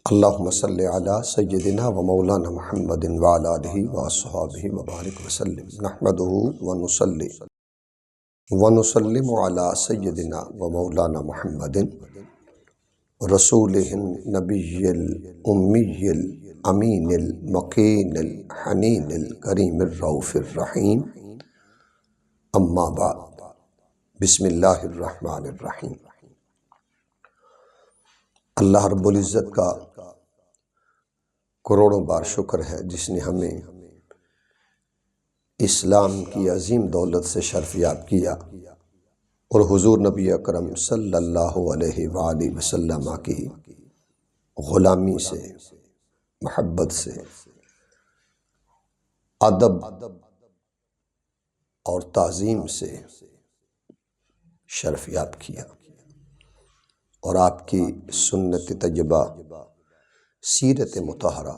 اللہم صلی علی سیدنا و مولانا محمد وعلی آلہ واصحابہ وبارک وسلم نحمدہ ونسلم علی سیدنا و مولانا محمد رسولہ النبی الامی الامین المکین الحنین الکریم الرؤوف الرحیم اما بعد بسم اللہ الرحمن الرحیم۔ اللہ رب العزت کا کروڑوں بار شکر ہے جس نے ہمیں اسلام کی عظیم دولت سے شرفیاب کیا اور حضور نبی اکرم صلی اللہ علیہ وآلہ وسلم کی غلامی سے، محبت سے، ادب اور تعظیم سے شرفیاب کیا اور آپ کی سنت طیبہ، سیرت مطہرہ،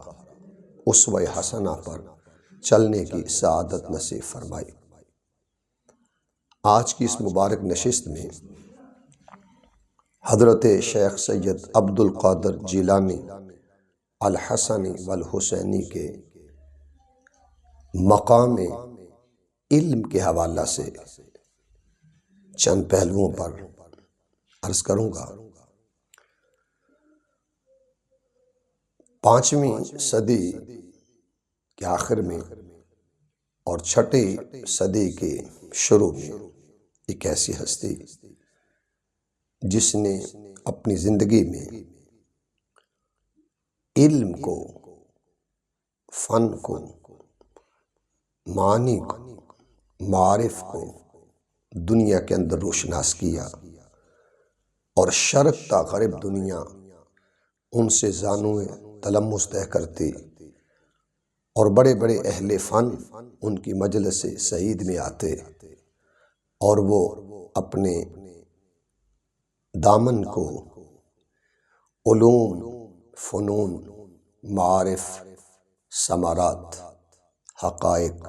اسوہ حسنہ پر چلنے کی سعادت نصیب فرمائی۔ آج کی اس مبارک نشست میں حضرت شیخ سید عبد القادر جیلانی الحسنی والحسینی کے مقام علم کے حوالہ سے چند پہلوؤں پر عرض کروں گا۔ 5ویں صدی کے آخر میں اور 6ٹی صدی کے شروع میں ایک ایسی ہستی جس نے اپنی زندگی میں علم کو، فن کو، معانی کو، معارف کو دنیا کے اندر روشناس کیا اور شرق تا غرب دنیا ان سے زانوئے تلمس طے کرتی اور بڑے بڑے اہل فن ان کی مجلس سعید میں آتے اور وہ اپنے دامن کو علوم، فنون، معارف، ثمرات، حقائق،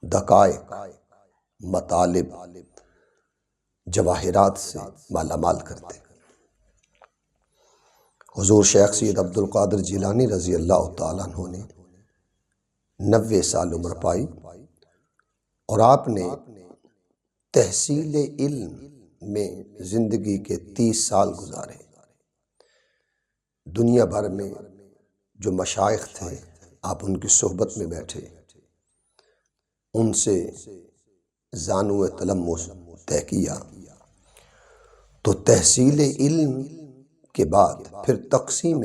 دقائق، مطالب، جواہرات سے مالا مال کرتے۔ حضور شیخ سید عبد القادر جیلانی رضی اللہ تعالیٰ عنہ نے 90 سال عمر پائی اور آپ نے تحصیل علم میں زندگی کے 30 سال گزارے۔ دنیا بھر میں جو مشائخ تھے آپ ان کی صحبت میں بیٹھے، ان سے زانو تلمس طے کیا تو تحصیل علم کے بعد پھر تقسیم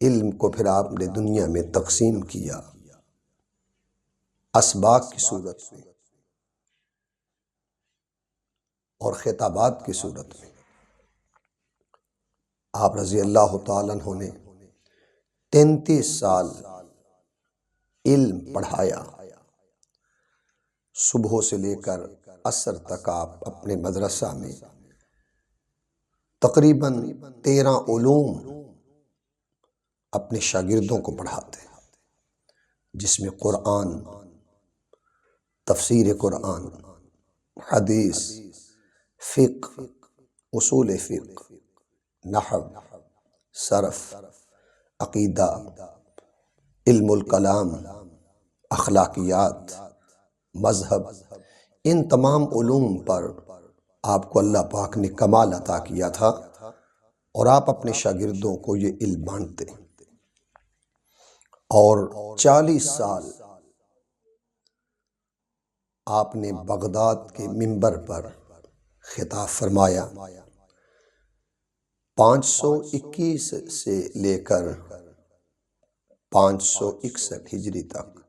علم کو پھر آپ نے دنیا میں تقسیم کیا اسباق کی صورت میں اور خطابات کی صورت میں۔ آپ رضی اللہ تعالیٰ عنہ نے 33 سال علم پڑھایا۔ صبح سے لے کر عصر تک آپ اپنے مدرسہ میں تقریباً 13 علوم اپنے شاگردوں کو پڑھاتے، جس میں قرآن، تفسیر قرآن، حدیث، فقہ، اصول فقہ، نحو، صرف، عقیدہ، علم الکلام، اخلاقیات، مذہب، ان تمام علوم پر آپ کو اللہ پاک نے کمال عطا کیا تھا اور آپ اپنے شاگردوں کو یہ علم بانٹتے۔ اور 40 سال آپ نے بغداد کے منبر پر خطاب فرمایا۔ 521 سے لے کر 561 ہجری تک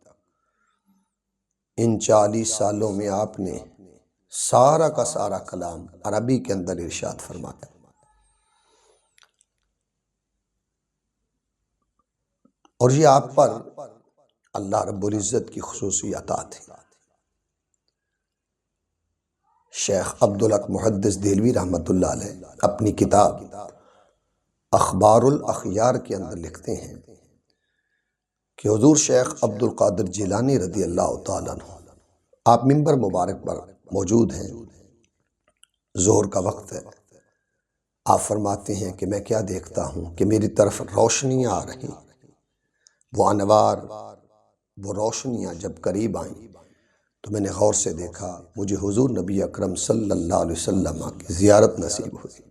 ان 40 سالوں میں آپ نے سارا کا سارا کلام عربی کے اندر ارشاد فرمایا۔ اور یہ آپ پر اللہ رب العزت کی خصوصی عطا تھی۔ شیخ عبدالحق محدث دہلوی رحمۃ اللہ علیہ اپنی کتاب اخبار الاخیار کے اندر لکھتے ہیں کہ حضور شیخ عبد القادر جیلانی رضی اللہ تعالیٰ عنہ آپ منبر مبارک پر موجود ہیں، ظہر کا وقت ہے، آپ فرماتے ہیں کہ میں کیا دیکھتا ہوں کہ میری طرف روشنیاں آ رہی، وہ انوار، وہ روشنیاں جب قریب آئیں تو میں نے غور سے دیکھا، مجھے حضور نبی اکرم صلی اللہ علیہ وسلم کی زیارت نصیب ہوئی،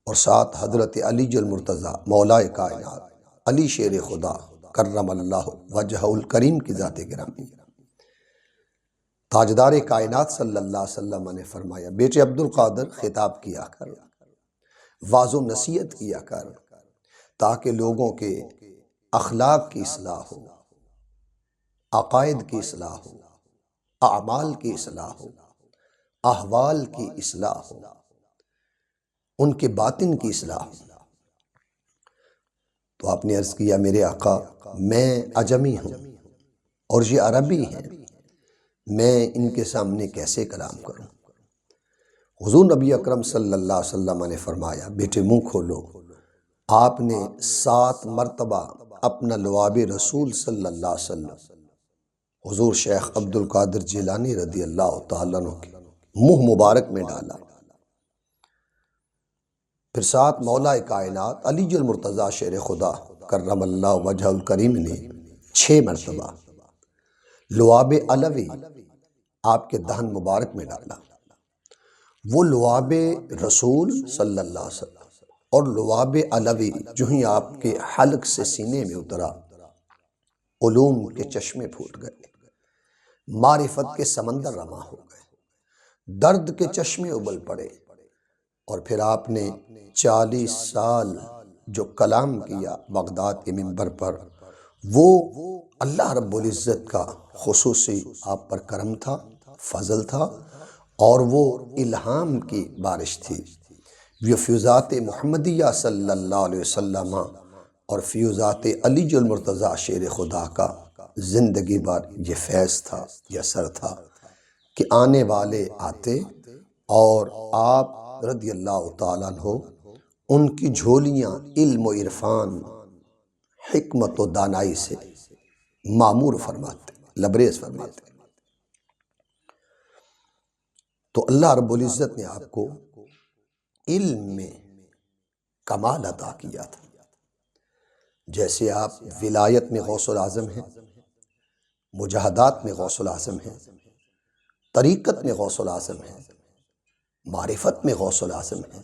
اور ساتھ حضرت علی المرتضیٰ مولا کائنات، علی شیر خدا کرم اللہ وجہ الکریم کی ذات گرامی، تاجدار کائنات صلی اللہ علیہ وسلم نے فرمایا، بیٹے عبد القادر خطاب کیا کر، واعظ و نصیحت کیا کر، تاکہ لوگوں کے اخلاق کی اصلاح ہو، عقائد کی اصلاح ہو، اعمال کی اصلاح ہو، احوال کی اصلاح ہو، ان کے باطن کی اصلاح ہو۔ تو آپ نے عرض کیا، میرے آقا میں عجمی ہوں اور یہ عربی ہیں، میں ان کے سامنے کیسے کلام کروں؟ حضور نبی اکرم صلی اللہ علیہ وسلم نے فرمایا، بیٹے منہ کھولو۔ آپ نے 7 مرتبہ اپنا لعاب رسول صلی اللہ علیہ وسلم حضور شیخ عبد القادر جیلانی رضی اللہ تعالیٰ عنہ کے منہ مبارک میں ڈالا، پھر ساتھ مولا کائنات علی المرتضیٰ شیر خدا کرم اللہ وجہ الکریم نے 6 مرتبہ لعاب علوی آپ کے دہن مبارک میں ڈالا۔ وہ لعاب رسول صلی اللہ علیہ وسلم اور لعاب علوی جو ہی آپ کے حلق سے سینے میں اترا، علوم کے چشمے پھوٹ گئے، معرفت کے سمندر رواں ہو گئے، درد کے چشمے ابل پڑے، اور پھر آپ نے 40 سال جو کلام کیا بغداد کے منبر پر، وہ اللہ رب العزت کا خصوصی آپ پر کرم تھا، فضل تھا، اور وہ الہام کی بارش تھی۔ یہ فیوزات محمدیہ صلی اللہ علیہ وسلم اور فیوزات علی المرتضیٰ شیر خدا کا زندگی بھر یہ فیض تھا، یہ اثر تھا کہ آنے والے آتے اور آپ رضی اللہ تعالیٰ عنہ ان کی جھولیاں علم و عرفان، حکمت و دانائی سے معمور فرماتے، لبریز فرماتے۔ تو اللہ رب العزت نے آپ کو علم میں کمال عطا کیا تھا، جیسے آپ ولایت میں غوث الاعظم ہیں، مجاہدات میں غوث الاعظم ہیں، طریقت میں غوث الاعظم ہیں، معرفت میں غوث الاعظم ہیں،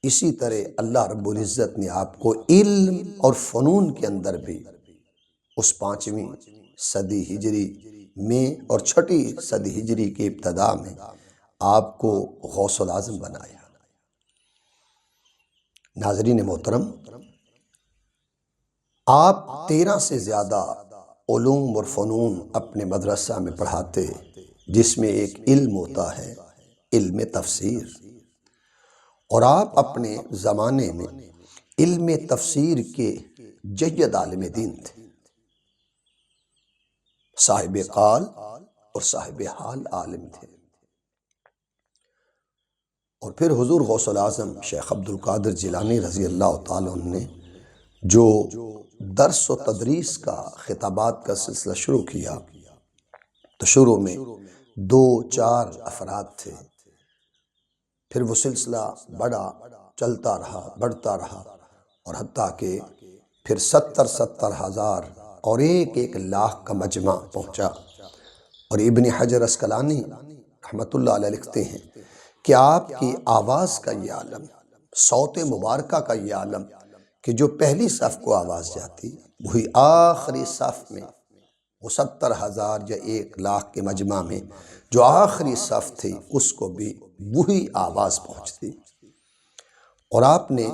اسی طرح اللہ رب العزت نے آپ کو علم اور فنون کے اندر بھی اس 5ویں صدی ہجری میں اور 6ٹی صدی ہجری کے ابتداء میں آپ کو غوث الاعظم بنایا۔ ناظرین محترم، آپ 13 سے زیادہ علوم اور فنون اپنے مدرسہ میں پڑھاتے، جس میں ایک علم ہوتا ہے، علم تفسیر، اور آپ اپنے زمانے میں علم تفسیر کے جید عالم دین تھے، صاحب قال اور صاحب حال عالم تھے۔ اور پھر حضور غوث الاعظم شیخ عبد القادر جیلانی رضی اللہ تعالیٰ عنہ نے جو درس و تدریس کا، خطابات کا سلسلہ شروع کیا، تو شروع میں 2-4 افراد تھے، پھر وہ سلسلہ بڑا، چلتا رہا، بڑھتا رہا، اور حتیٰ کہ پھر 70 ہزار اور 1 لاکھ کا مجمع پہنچا۔ اور ابن حجر اسقلانی رحمت اللہ علیہ لکھتے ہیں کہ آپ کی آواز کا یہ عالم، صوت مبارکہ کا یہ عالم، کہ جو پہلی صف کو آواز جاتی، وہی آخری صف میں، وہ 70 ہزار یا 1 لاکھ کے مجمع میں جو آخری صف تھی، اس کو بھی وہی آواز پہنچتی۔ اور آپ نے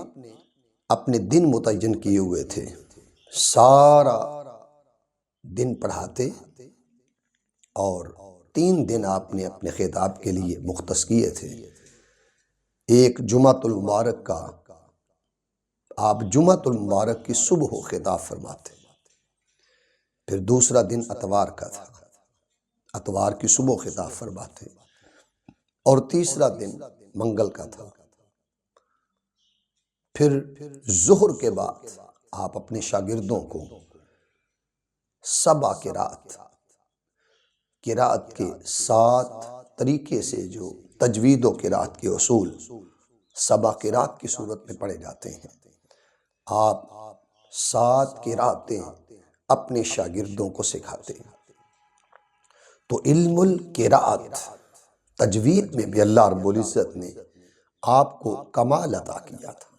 اپنے دن متعین کیے ہوئے تھے، سارا دن پڑھاتے، اور 3 دن آپ نے اپنے خطاب کے لیے مختص کیے تھے۔ ایک جمعۃ المبارک کا، آپ جمعۃ المبارک کی صبح خطاب فرماتے، پھر دوسرا دن اتوار کا تھا، اتوار کی صبح خطاب فرماتے، اور تیسرا دن منگل کا تھا۔ پھر ظہر کے بعد آپ اپنے شاگردوں کو 7 قرات کے 7 طریقے سے جو تجوید و قرات کے اصول سبع قرات کی صورت میں پڑھے جاتے ہیں۔ آپ 7 قراتیں اپنے شاگردوں کو سکھاتے ہیں۔ تو علم القراءت، تجوید میں بھی اللہ رب العزت نے آپ کو کمال عطا کیا تھا۔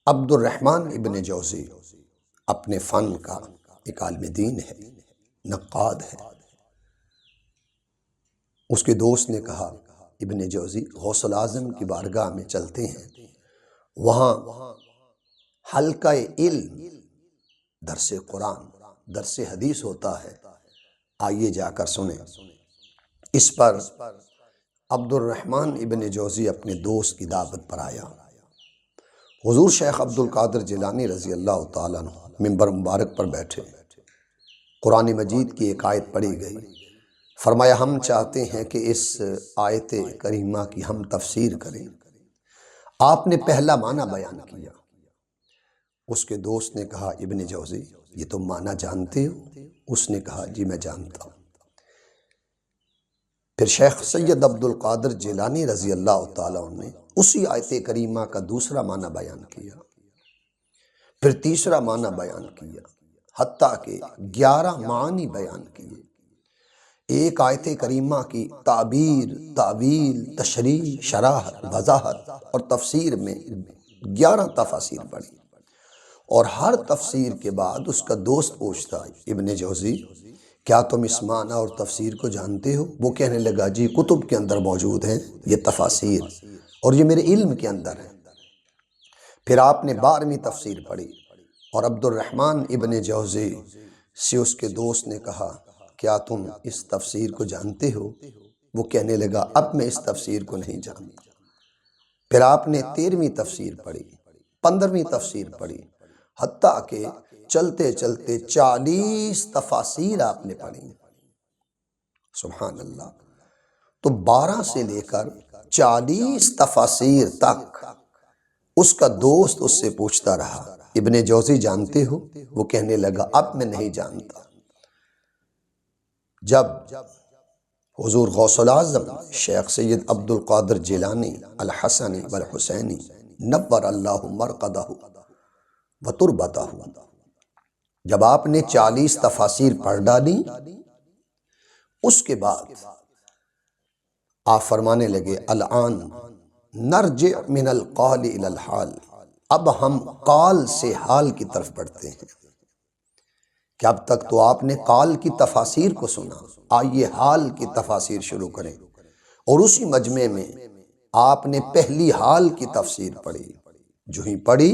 عبد الرحمن ابن جوزی اپنے فن کا ایک عالم دین ہے، نقاد ہے۔ اس کے دوست نے کہا ابن جوزی غوث الاعظم کی بارگاہ میں چلتے ہیں، وہاں حلقہ علم، درس قرآن، درس حدیث ہوتا ہے، آئیے جا کر سنیں۔ اس پر عبد الرحمن ابن جوزی اپنے دوست کی دعوت پر آیا۔ حضور شیخ عبد القادر جیلانی رضی اللہ تعالیٰ عنہ منبر مبارک پر بیٹھے، قرآن مجید کی ایک آیت پڑھی گئی، فرمایا ہم چاہتے ہیں کہ اس آیت کریمہ کی ہم تفسیر کریں۔ آپ نے پہلا معنی بیان کیا۔ اس کے دوست نے کہا ابن جوزی یہ تم معنی جانتے ہو؟ اس نے کہا جی میں جانتا ہوں۔ پھر شیخ سید عبد القادر جیلانی رضی اللہ تعالیٰ عنہ نے اسی آیت کریمہ کا دوسرا معنی بیان کیا، پھر تیسرا معنی بیان کیا، حتیٰ کہ 11 معانی بیان کیے۔ ایک آیت کریمہ کی تعبیر، تعویل، تشریح، شرح، وضاحت اور تفسیر میں 11 تفاسیر پڑھی، اور ہر تفسیر کے بعد اس کا دوست پوچھتا ابن جوزی کیا تم اس معنی اور تفسیر کو جانتے ہو؟ وہ کہنے لگا جی کتب کے اندر موجود ہیں یہ تفاسیر، اور یہ میرے علم کے اندر ہے۔ پھر آپ نے 12ویں تفسیر پڑھی، اور عبد الرحمن ابن جوزی سے اس کے دوست نے کہا کیا تم اس تفسیر کو جانتے ہو؟ وہ کہنے لگا اب میں اس تفسیر کو نہیں جانتا۔ پھر آپ نے 13ویں تفسیر پڑھی، 15ویں تفسیر پڑھی، حتیٰ کہ چلتے چلتے 40 تفاسیر آپ نے پڑھی۔ سبحان اللہ۔ تو 12 سے لے کر 40 تفاسیر تک اس کا دوست اس سے پوچھتا رہا ابن جوزی جانتے ہو؟ وہ کہنے لگا اب میں نہیں جانتا۔ جب حضور غوث الاعظم شیخ سید عبد القادر جیلانی الحسنی والحسینی نور اللہ مرقدہ وتربتہ، جب آپ نے 40 تفاسیر پڑھ ڈالی، اس کے بعد آپ فرمانے لگے الآن نرجع من القال الى الحال، اب ہم قال سے حال کی طرف بڑھتے ہیں کہ اب تک تو آپ نے قال کی تفاسیر کو سنا، آئیے حال کی تفاسیر شروع کریں۔ اور اسی مجمع میں آپ نے پہلی حال کی تفسیر پڑھی۔ جو ہی پڑھی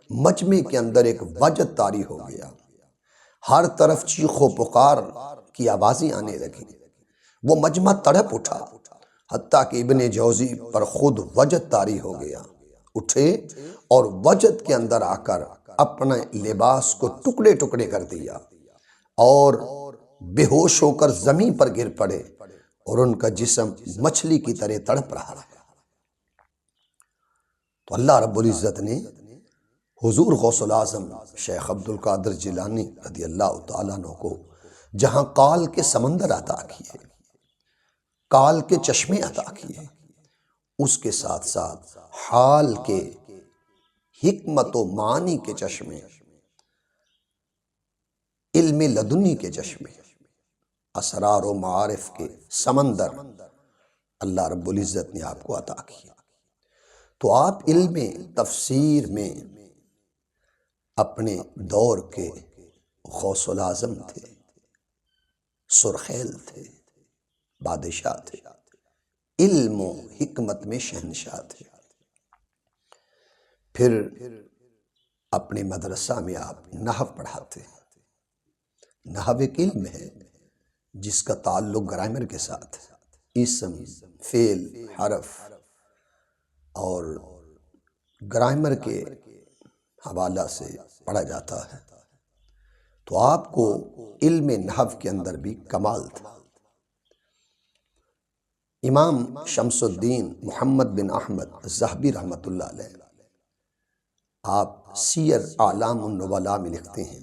مجمع کے اندر ایک وجد طاری ہو گیا، ہر طرف چیخ و پکار کی آوازیں آنے لگیں، وہ مجمع تڑپ اٹھا، حتیٰ کہ ابن جوزی پر خود وجد طاری ہو گیا، اٹھے اور وجد کے اندر آ کر اپنے لباس کو ٹکڑے ٹکڑے کر دیا، اور بے ہوش ہو کر زمین پر گر پڑے، اور ان کا جسم مچھلی کی طرح تڑپ رہا۔ تو اللہ رب العزت نے حضور غوث الاعظم شیخ عبد القادر جیلانی رضی اللہ تعالیٰ عنہ کو جہاں قال کے سمندر عطا کیے، قال کے چشمے عطا کیے، اس کے ساتھ ساتھ حال کے حکمت و معانی کے چشمے، علم لدنی کے چشمے، اسرار و معارف کے سمندر اللہ رب العزت نے آپ کو عطا کیا۔ تو آپ علم تفسیر میں اپنے دور کے غوث الاعظم تھے، سرخیل تھے، بادشاہ تھے، علم و حکمت میں شہنشاہ تھے۔ پھر اپنے مدرسہ میں آپ نحو پڑھاتے ہیں۔ نحو ایک علم ہے جس کا تعلق گرامر کے ساتھ اسم، فعل، حرف اور گرامر کے حوالہ سے پڑھا جاتا ہے۔ تو آپ کو علم نحو کے اندر بھی کمال تھا۔ امام شمس الدین محمد بن احمد ذہبی رحمۃ اللہ علیہ، آپ سیر اعلام النبلاء میں لکھتے ہیں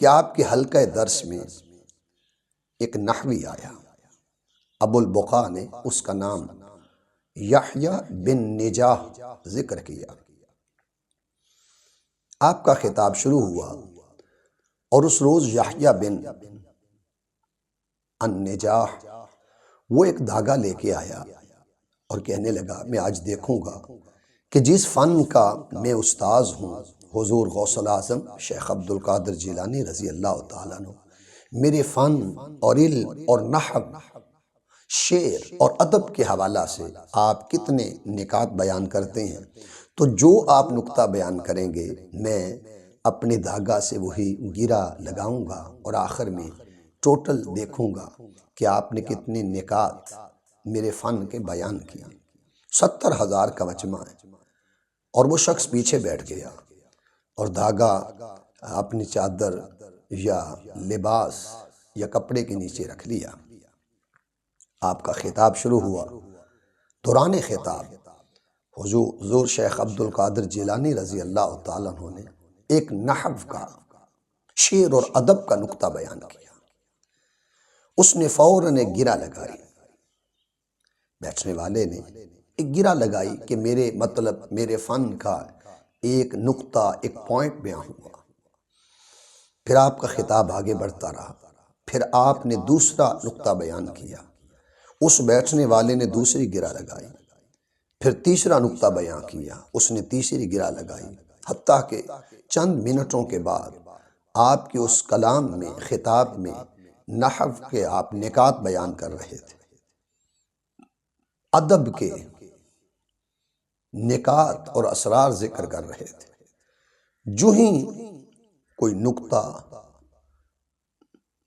کہ آپ کے حلقہ درس میں ایک نحوی آیا، ابو البقاء نے اس کا نام یحییٰ بن نجاح ذکر کیا۔ آپ کا خطاب شروع ہوا اور اس روز یحییٰ بن النجاح وہ ایک دھاگا لے کے آیا اور کہنے لگا میں آج دیکھوں گا کہ جس فن کا میں استاذ ہوں، حضور غوث الاعظم شیخ عبد القادر جیلانی رضی اللہ تعالیٰ عنہ میرے فن اور علم اور نحو، شعر اور ادب کے حوالہ سے آپ کتنے نکات بیان کرتے ہیں، تو جو آپ نکتہ بیان کریں گے میں اپنے دھاگا سے وہی گرہ لگاؤں گا اور آخر میں ٹوٹل دیکھوں گا کہ آپ نے کتنے نکات میرے فن کے بیان کیا۔ 70,000 کا مجمع ہے اور وہ شخص پیچھے بیٹھ گیا اور دھاگا اپنی چادر یا لباس یا کپڑے کے نیچے رکھ لیا۔ آپ کا خطاب شروع ہوا۔ دوران خطاب حضور شیخ عبد القادر جیلانی رضی اللہ تعالیٰ عنہ نے ایک نحو کا، شعر اور ادب کا نکتہ بیان کیا۔ اس نے فوراً ایک گرہ لگائی، بیٹھنے والے نے ایک گرہ لگائی کہ میرے مطلب میرے فن کا ایک نکتہ، ایک پوائنٹ بیان ہوا۔ پھر آپ کا خطاب آگے بڑھتا رہا، پھر آپ نے دوسرا نکتہ بیان کیا، اس بیٹھنے والے نے دوسری گرہ لگائی، پھر تیسرا نکتہ بیان کیا، اس نے تیسری گرہ لگائی، حتیٰ کہ چند منٹوں کے بعد آپ کے اس کلام میں، خطاب میں نحو کے آپ نکات بیان کر رہے تھے، ادب کے نکات اور اسرار ذکر کر رہے تھے۔ جو ہی کوئی نکتہ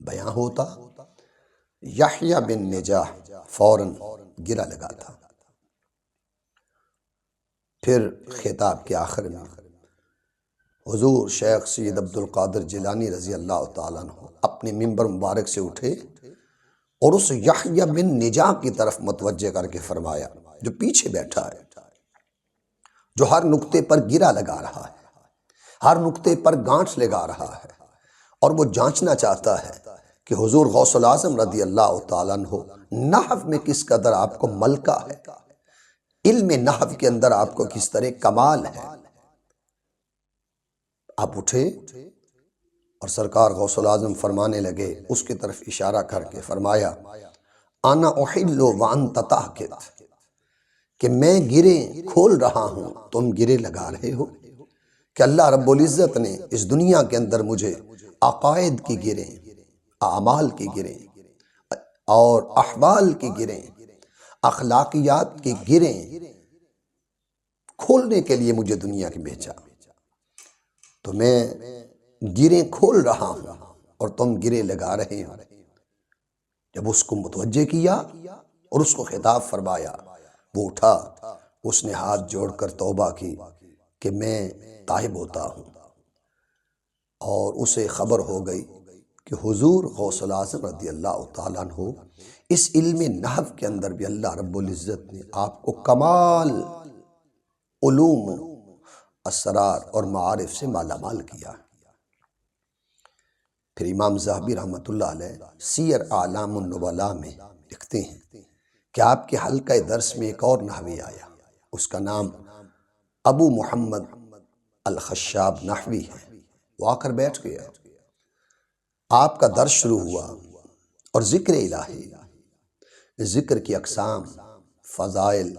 بیان ہوتا یحییٰ بن نجاح فوراً گرہ لگاتا۔ پھر خطاب کے آخر میں حضور شیخ سید عبد القادر جیلانی رضی اللہ تعالیٰ عنہ اپنے ممبر مبارک سے اٹھے اور اس یحییٰ بن نجاح کی طرف متوجہ کر کے فرمایا، جو پیچھے بیٹھا ہے، جو ہر نکتے پر گرہ لگا رہا ہے، ہر نکتے پر گانٹھ لگا رہا ہے، اور وہ جانچنا چاہتا ہے کہ حضور غوث الاعظم رضی اللہ تعالیٰ عنہ نحو میں کس قدر آپ کو ملکہ ہے، علم نحو کے اندر آپ کو کس طرح کمال ہے۔ آپ اٹھے اور سرکار غوث الاعظم فرمانے لگے، اس کی طرف اشارہ کر کے فرمایا، انا احل وانت تحکت، کہ میں گرے کھول رہا ہوں، تم گرے لگا رہے ہو۔ کہ اللہ رب العزت نے اس دنیا کے اندر مجھے عقائد کی گریں، اعمال کی گریں اور احوال کی گریں، اخلاقیات کی گریں کھولنے کے لیے مجھے دنیا کی بھیجا، تو میں گریں کھول رہا ہوں اور تم گرے لگا رہے ہو۔ جب اس کو متوجہ کیا اور اس کو خطاب فرمایا، وہ اٹھا، اس نے ہاتھ جوڑ کر توبہ کی کہ میں تائب ہوتا ہوں، اور اسے خبر ہو گئی کہ حضور غوث الاعظم رضی اللہ تعالیٰ عنہ اس علم نحو کے اندر بھی اللہ رب العزت نے آپ کو کمال علوم، اسرار اور معارف سے مالا مال کیا۔ پھر امام ذہبی رحمۃ اللہ علیہ سیر اعلام النبلاء میں لکھتے ہیں کہ آپ کے حلقہ درس میں ایک اور نحوی آیا، اس کا نام ابو محمد الخشاب نحوی ہے۔ وہ آ کر بیٹھ گیا، آپ کا درس شروع ہوا اور ذکر الہی، ذکر کی اقسام، فضائل،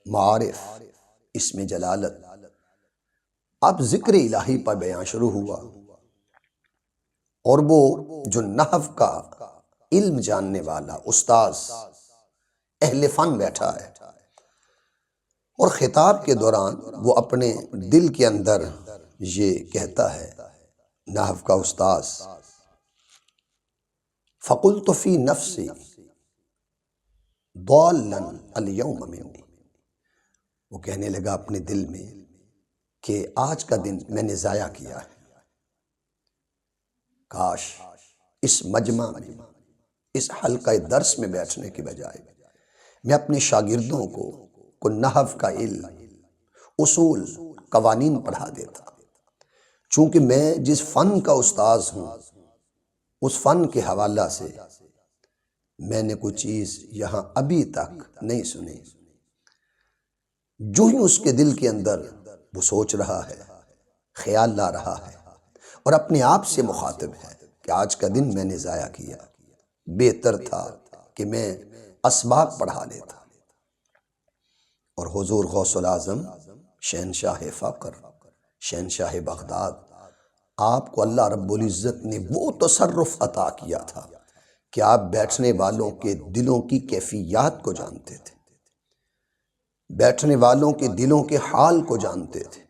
معارف، اسم جلالت، اب ذکر الہی پر بیان شروع ہوا، اور وہ جو نحو کا علم جاننے والا استاذ اہل فن بیٹھا ہے، اور خطاب کے دوران وہ اپنے دل کے اندر یہ کہتا ہے، نحو کا استاذ، فَقُلْتُ فِي نَفْسِي ضَالًّا الْيَوْمَ مِنِّي، وہ کہنے لگا اپنے دل میں کہ آج کا دن میں نے ضائع کیا ہے، کاش اس مجمع میں، اس حلقہ درس میں بیٹھنے کے بجائے میں اپنے شاگردوں کو نحو کا علم، اصول، قوانین پڑھا دیتا، چونکہ میں جس فن کا استاذ ہوں اس فن کے حوالہ سے میں نے کوئی چیز یہاں ابھی تک نہیں سنی، جو ہی اس کے دل کے اندر وہ سوچ رہا ہے، خیال لا رہا ہے اور اپنے آپ سے مخاطب ہے کہ آج کا دن میں نے ضائع کیا، بہتر تھا کہ میں اسباق پڑھا لیتا۔ اور حضور غوث العظم شہنشاہ فقر، شہنشاہ بغداد، آپ کو اللہ رب العزت نے وہ تصرف عطا کیا تھا کہ آپ بیٹھنے والوں کے دلوں کی کیفیات کو جانتے تھے، بیٹھنے والوں کے دلوں کے حال کو جانتے تھے،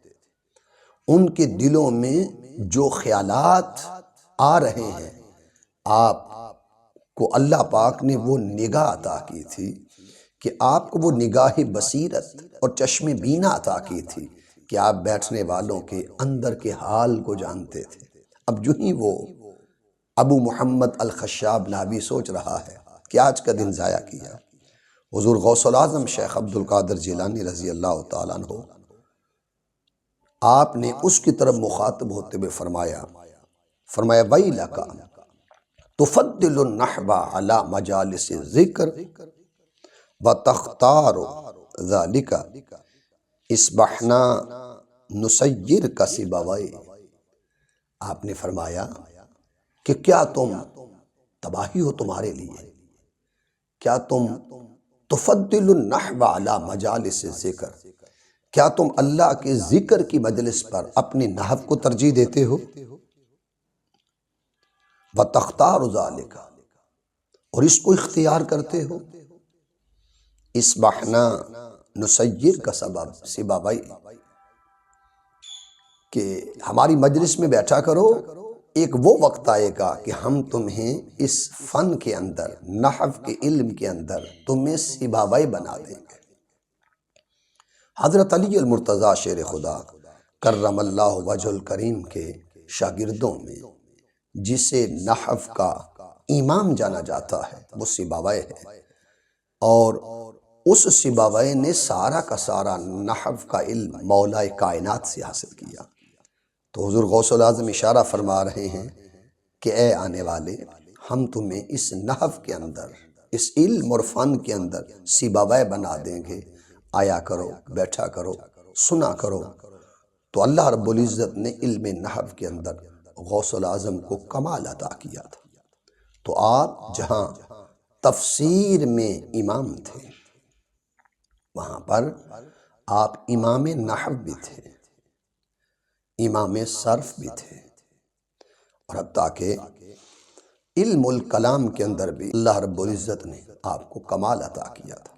ان کے دلوں میں جو خیالات آ رہے ہیں آپ کو اللہ پاک نے وہ نگاہ عطا کی تھی کہ آپ کو وہ نگاہ بصیرت اور چشم بینا عطا کی تھی کہ آپ بیٹھنے والوں کے اندر کے حال کو جانتے تھے۔ اب جو ہی وہ ابو محمد الخشاب نابی سوچ رہا ہے کہ آج کا دن ضائع کیا، حضور غوث العظم شیخ عبد القادر جیلانی رضی اللہ تعالیٰ عنہ آپ نے اس کی طرف مخاطب ہوتے ہوئے فرمایا وَيْلَكَ تُفَضِّلُ النَّحْوَ عَلَى مَجَالِسِ الذِّكْرِ وَتَخْتَارُ ذَلِكَ اصْبَحْنَا نُسَيِّرْكَ سِبَوَيْ۔ آپ نے فرمایا کہ کیا تم تباہی ہو تمہارے لیے، کیا تم تفضل النحو علی مجالس الذکر، کیا تم اللہ کے ذکر کی مجلس پر اپنے نحو کو ترجیح دیتے ہو، وَتَخْتَارُ ذَلِكَ، اور اس کو اختیار کرتے ہو، اصبحنا نسیر کا سببائی، کہ ہماری مجلس میں بیٹھا کرو، ایک وہ وقت آئے گا کہ ہم تمہیں اس فن کے اندر، نحو کے علم کے اندر تمہیں سباوی بنا دیں گے۔ حضرت علی المرتضیٰ شیر خدا کرم اللہ وجہ الکریم کے شاگردوں میں جسے نحو کا امام جانا جاتا ہے وہ سباوی ہے، اور اس سباوی نے سارا کا سارا نحو کا علم مولا کائنات سے حاصل کیا۔ تو حضور غوث العظم اشارہ فرما رہے ہیں کہ اے آنے والے، ہم تمہیں اس نحو کے اندر، اس علم اور فن کے اندر سباوی بنا دیں گے، آیا کرو، بیٹھا کرو، سنا کرو۔ تو اللہ رب العزت نے علم نحو کے اندر غوث العظم کو کمال عطا کیا تھا۔ تو آپ جہاں تفسیر میں امام تھے، وہاں پر آپ امام نحو بھی تھے، امام صرف بھی تھے، اور اب تاکہ علم الکلام کے اندر بھی اللہ رب العزت نے آپ کو کمال عطا کیا تھا۔